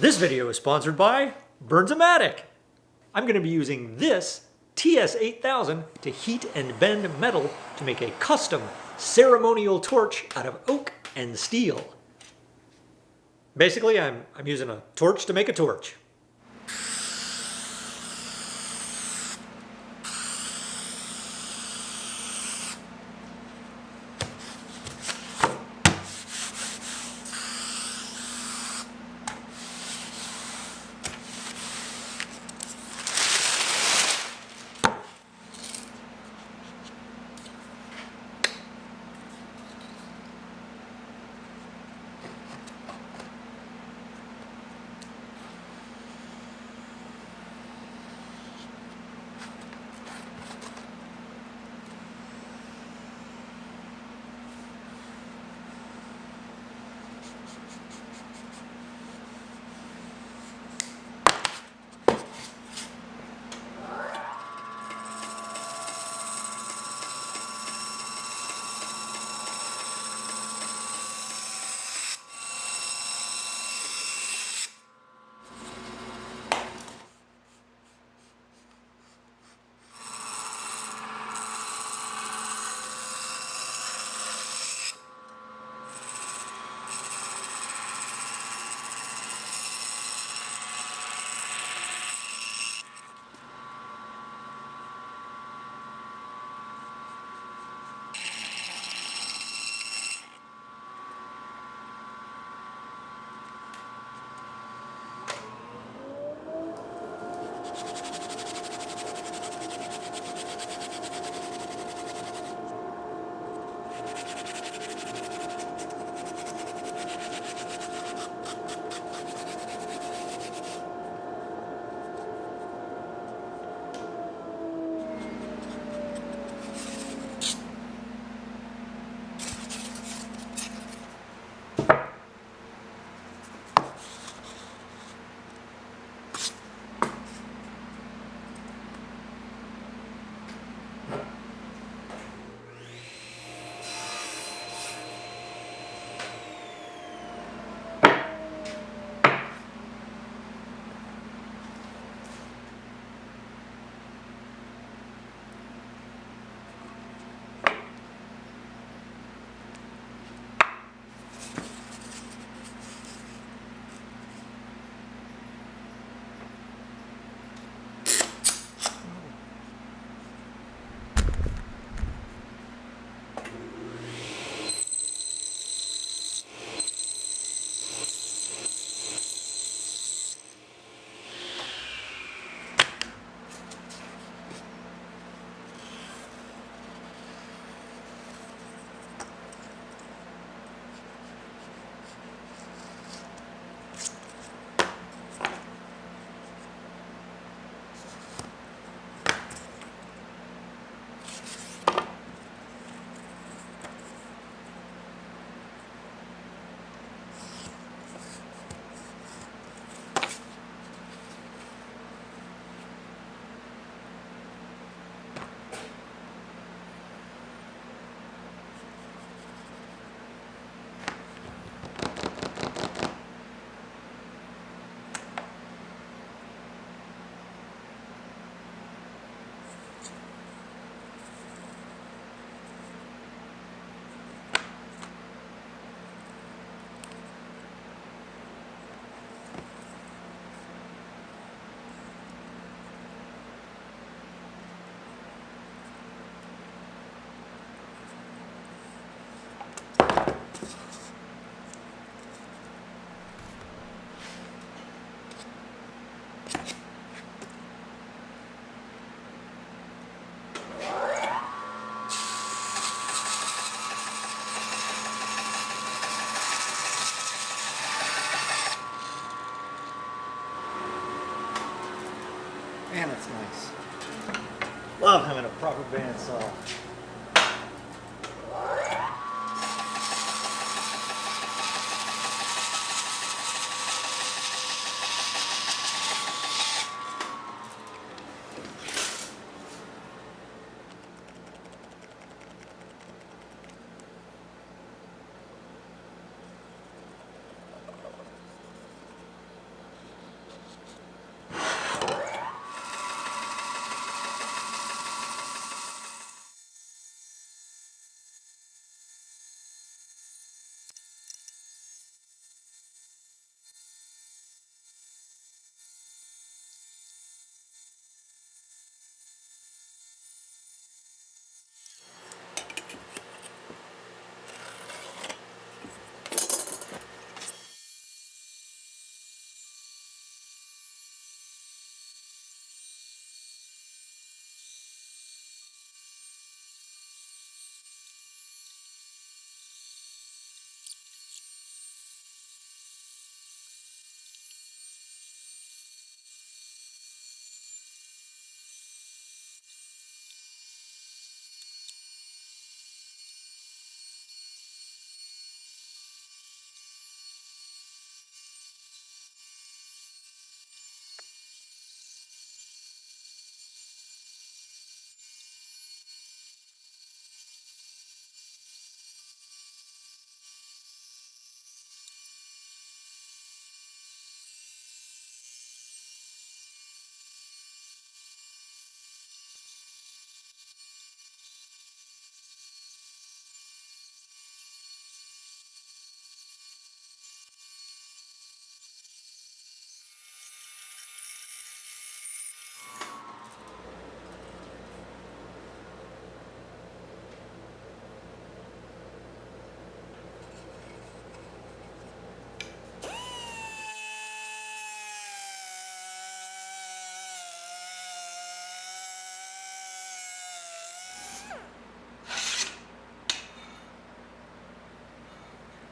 This video is sponsored by Bernzomatic. I'm going to be using this TS8000 to heat and bend metal to make a custom ceremonial torch out of oak and steel. Basically, I'm using a torch to make a torch. Man, that's nice. Love having a proper bandsaw.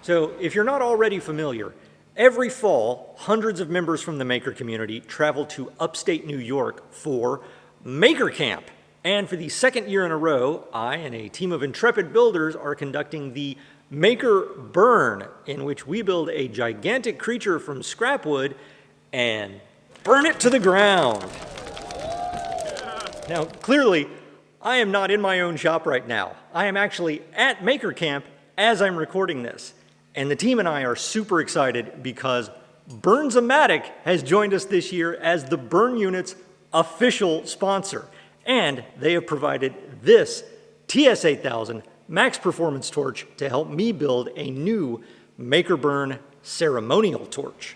So if you're not already familiar, every fall, hundreds of members from the maker community travel to upstate New York for Maker Camp. And for the second year in a row, I and a team of intrepid builders are conducting the Maker Burn, in which we build a gigantic creature from scrap wood and burn it to the ground. Now, clearly, I am not in my own shop right now. I am actually at Maker Camp as I'm recording this. And the team and I are super excited because Bernzomatic has joined us this year as the Burn Unit's official sponsor. And they have provided this TS8000 Max Performance Torch to help me build a new Maker Burn ceremonial torch.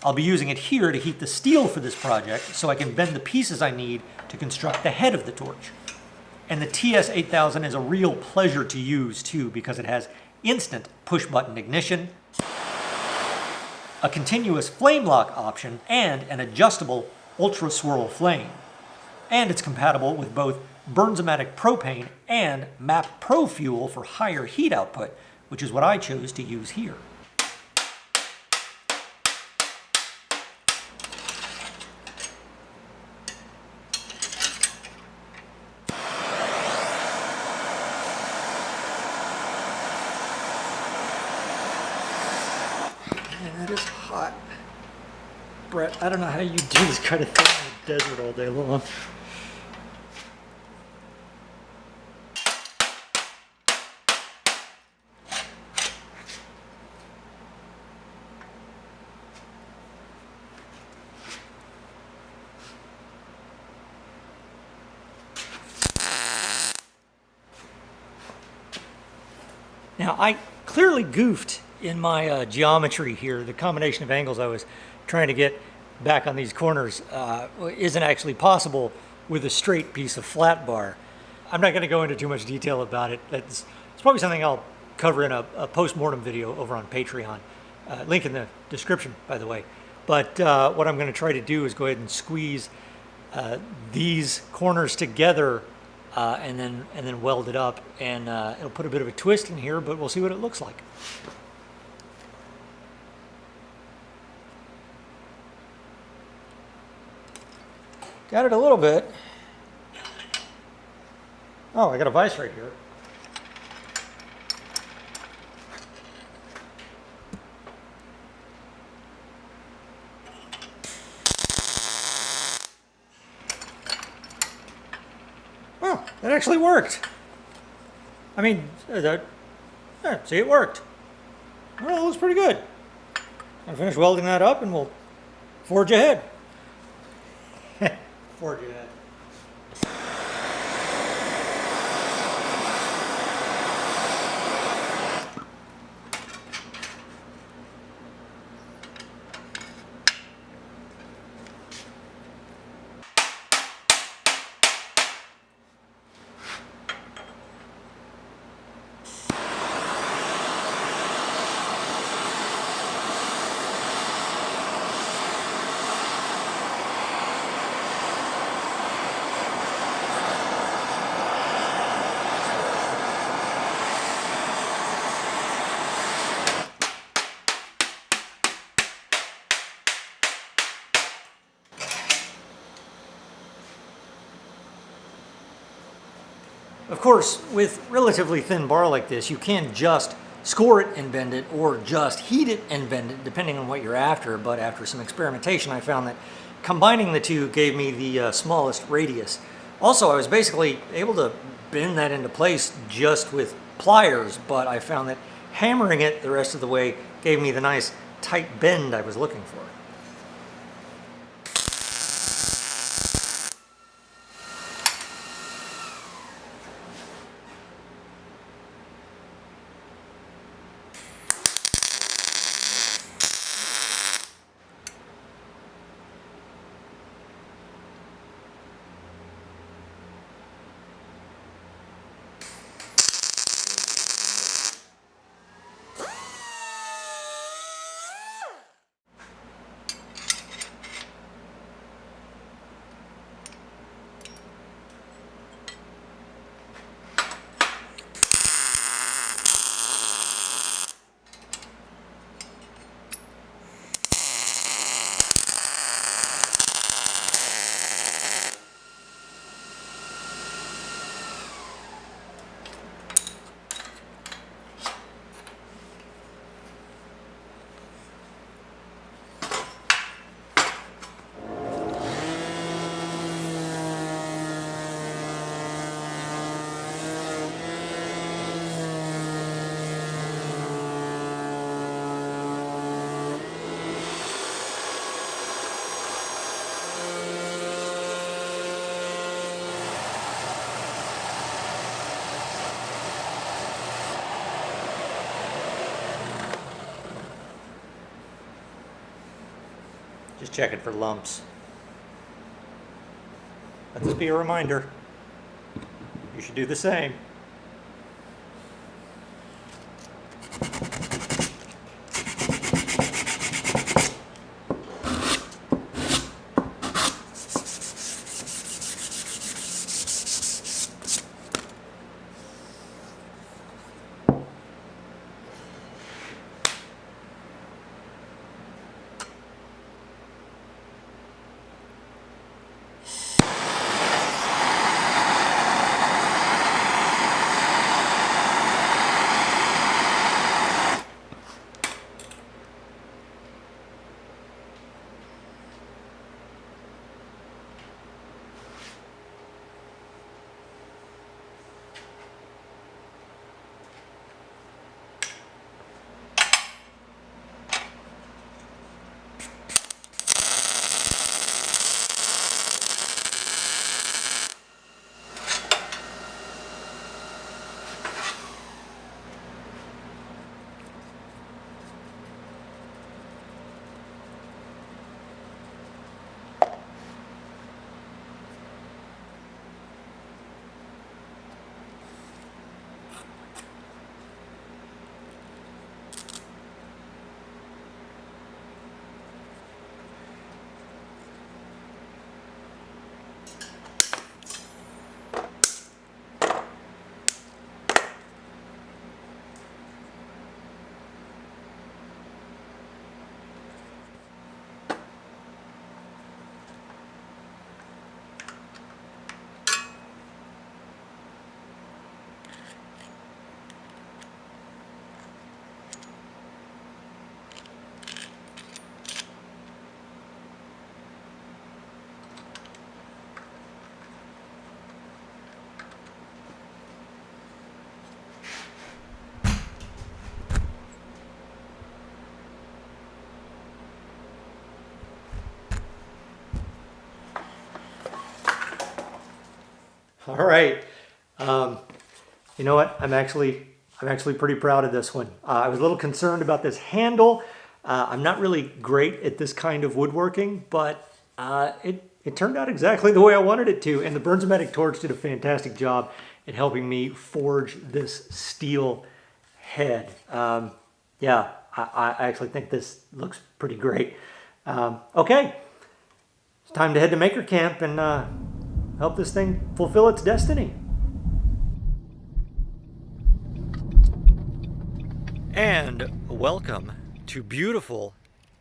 I'll be using it here to heat the steel for this project so I can bend the pieces I need to construct the head of the torch. And the TS8000 is a real pleasure to use too because it has instant push-button ignition, a continuous flame lock option, and an adjustable ultra swirl flame. And it's compatible with both Bernzomatic propane and MAP Pro fuel for higher heat output, which is what I chose to use here. Man, that is hot. Brett, I don't know how you do this kind of thing in the desert all day long. Now, I clearly goofed in my geometry here. The combination of angles I was trying to get back on these corners isn't actually possible with a straight piece of flat bar. I'm not going to go into too much detail about it. It's probably something I'll cover in a post-mortem video over on Patreon. Link in the description, by the way. But what I'm going to try to do is go ahead and squeeze these corners together and then weld it up, and it'll put a bit of a twist in here, but we'll see what it looks like. Got it a little bit. Oh, I got a vise right here. Oh, that actually worked. I mean, see, it worked. Well, it looks pretty good. I'll finish welding that up and we'll forge ahead. Forge ahead. Of course, with relatively thin bar like this, you can just score it and bend it, or just heat it and bend it, depending on what you're after. But after some experimentation, I found that combining the two gave me the smallest radius. Also, I was basically able to bend that into place just with pliers, but I found that hammering it the rest of the way gave me the nice tight bend I was looking for. Just checking for lumps. Let this be a reminder. You should do the same. All right. You know what? I'm actually pretty proud of this one. I was a little concerned about this handle. I'm not really great at this kind of woodworking, but it turned out exactly the way I wanted it to. And the Bernzomatic torch did a fantastic job at helping me forge this steel head. Yeah, I actually think this looks pretty great. Okay, it's time to head to Maker Camp and help this thing fulfill its destiny. And welcome to beautiful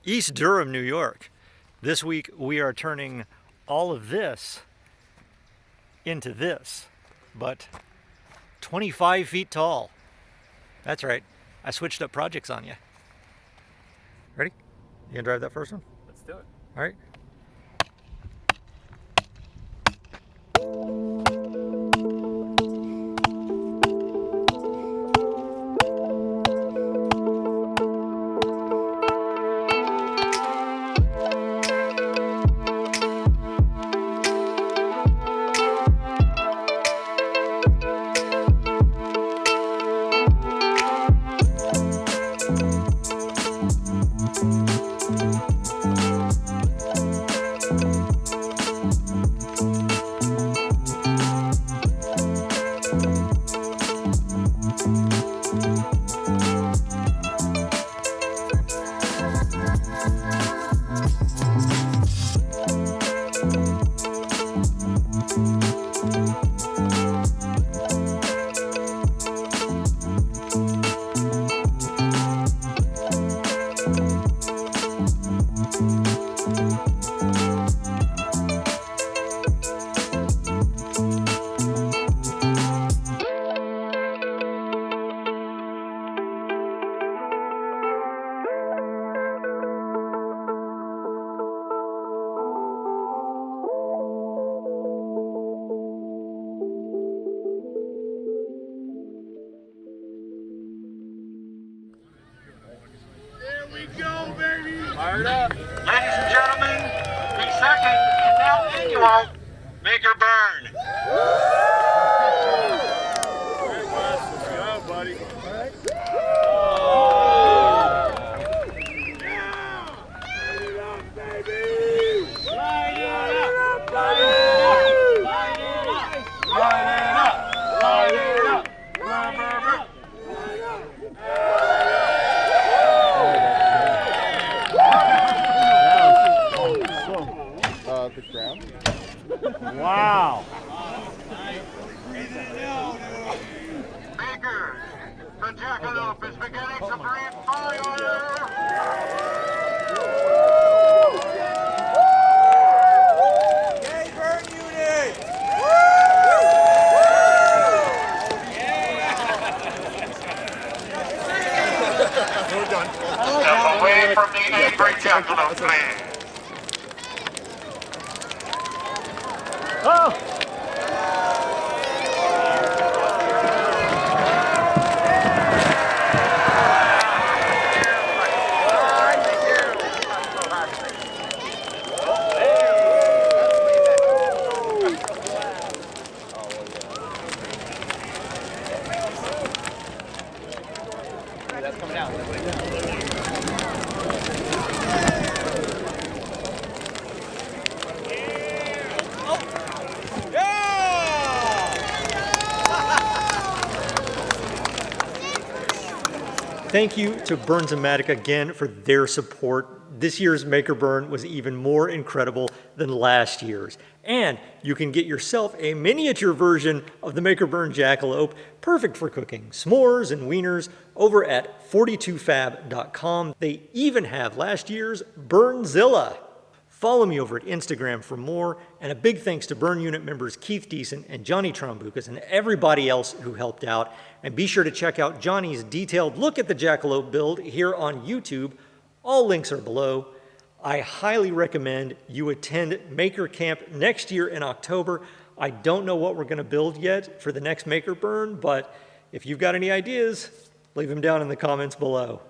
East Durham, New York. This week we are turning all of this into this, but 25 feet tall. That's right, I switched up projects on you. Ready? You gonna drive that first one? Let's do it. All right. Fired up. Ladies and gentlemen, the second and now annual Maker Burn. Very well. Let's go, buddy. Yeah! Turn it up, baby! Wow. Makers, the jackalope is beginning to breathe fire. Yay, burn unit! Step away from the angry jackalope, please. Oh! Thank you to Bernzomatic again for their support. This year's Maker Burn was even more incredible than last year's. And you can get yourself a miniature version of the Maker Burn Jackalope, perfect for cooking s'mores and wieners, over at 42fab.com. They even have last year's Bernzilla. Follow me over at Instagram for more, and a big thanks to Burn Unit members Keith Deason and Johnny Trombucas and everybody else who helped out. And be sure to check out Johnny's detailed look at the Jackalope build here on YouTube. All links are below. I highly recommend you attend Maker Camp next year in October. I don't know what we're going to build yet for the next Maker Burn, but if you've got any ideas, leave them down in the comments below.